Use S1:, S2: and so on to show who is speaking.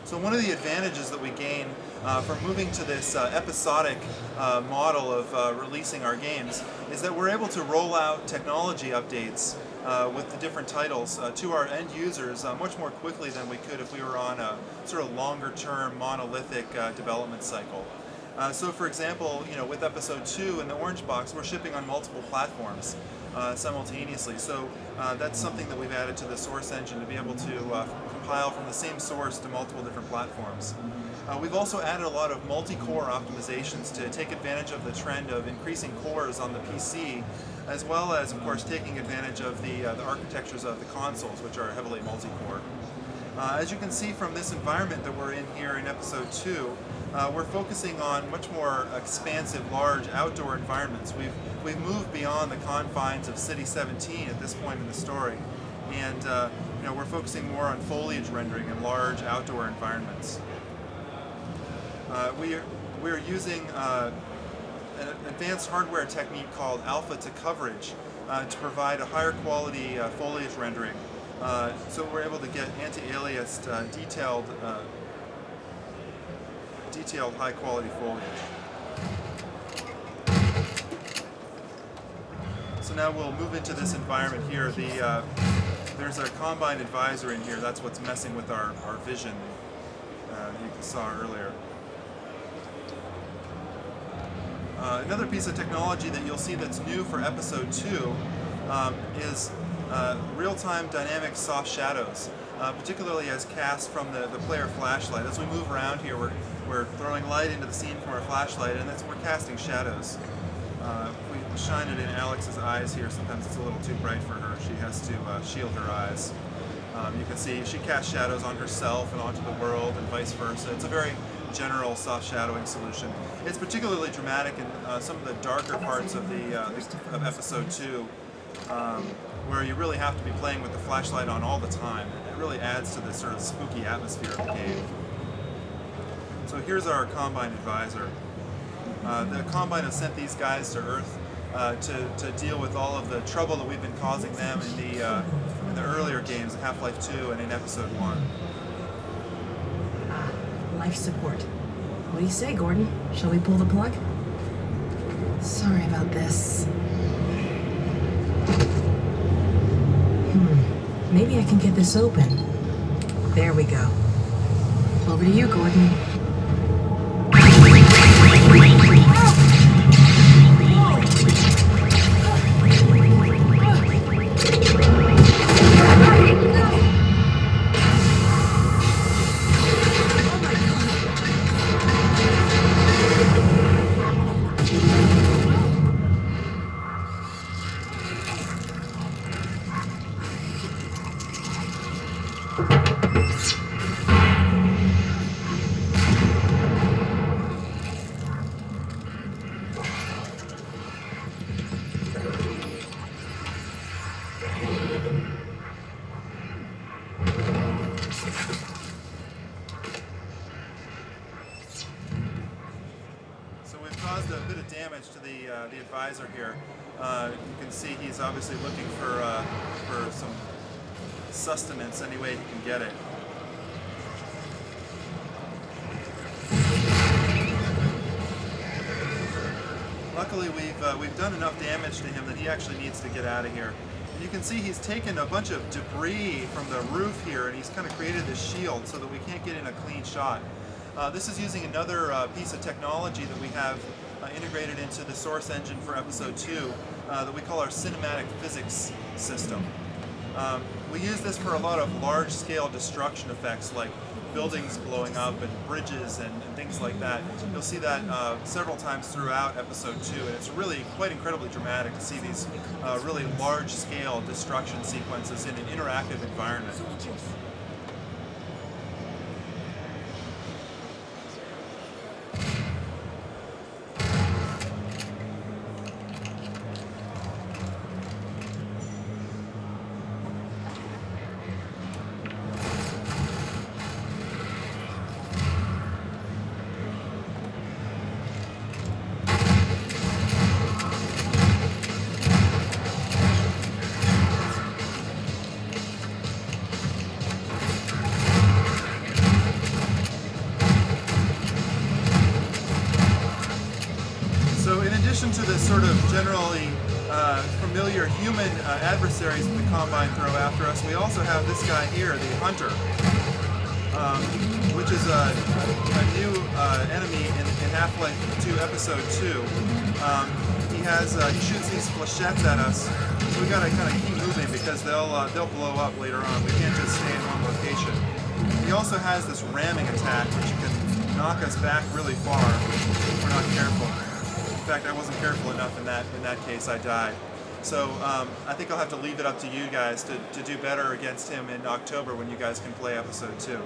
S1: So one of the advantages that we gain from moving to this episodic model of releasing our games is that we're able to roll out technology updates with the different titles to our end users much more quickly than we could if we were on a sort of longer term monolithic development cycle. So for example, with episode 2 in the orange box, we're shipping on multiple platforms simultaneously. So that's something that we've added to the source engine to be able to compile from the same source to multiple different platforms. We've also added a lot of multi-core optimizations to take advantage of the trend of increasing cores on the PC, as well as, of course, taking advantage of the architectures of the consoles, which are heavily multi-core. As you can see from this environment that we're in here in episode 2, we're focusing on much more expansive, large outdoor environments. We've moved beyond the confines of City 17 at this point in the story, and we're focusing more on foliage rendering in large outdoor environments. We're using an advanced hardware technique called alpha to coverage to provide a higher quality foliage rendering. So we're able to get anti-aliased, detailed high-quality foliage. So now we'll move into this environment here. There's a combine advisor in here. That's what's messing with our vision you saw earlier. Another piece of technology that you'll see that's new for episode 2 is real-time dynamic soft shadows, particularly as cast from the player flashlight. As we move around here, we're throwing light into the scene from our flashlight, and we're casting shadows. If we shine it in Alex's eyes here, sometimes it's a little too bright for her. She has to shield her eyes. You can see she casts shadows on herself and onto the world, and vice versa. It's a very general soft shadowing solution. It's particularly dramatic in some of the darker parts of of episode 2, where you really have to be playing with the flashlight on all the time. It really adds to this sort of spooky atmosphere of the game. So here's our Combine advisor. The Combine has sent these guys to Earth to deal with all of the trouble that we've been causing them in the earlier games, Half-Life 2 and in episode 1.
S2: Life support. What do you say, Gordon? Shall we pull the plug? Sorry about this. Maybe I can get this open. There we go. Over to you, Gordon.
S1: Caused a bit of damage to the advisor here. You can see he's obviously looking for some sustenance any way he can get it. Luckily, we've done enough damage to him that he actually needs to get out of here. And you can see he's taken a bunch of debris from the roof here, and he's kind of created this shield so that we can't get in a clean shot. This is using another piece of technology that we have integrated into the source engine for episode 2 that we call our cinematic physics system. We use this for a lot of large-scale destruction effects like buildings blowing up and bridges and things like that. You'll see that several times throughout episode 2, and it's really quite incredibly dramatic to see these really large-scale destruction sequences in an interactive environment. addition to the sort of generally familiar human adversaries that the Combine throw after us, we also have this guy here, the Hunter, which is a new enemy in Half-Life 2 Episode 2. He shoots these flechettes at us, so we gotta kind of keep moving because they'll blow up later on. We can't just stay in one location. He also has this ramming attack, which can knock us back really far if we're not careful. In fact, I wasn't careful enough in that case. I died. So I think I'll have to leave it up to you guys to do better against him in October when you guys can play Episode 2.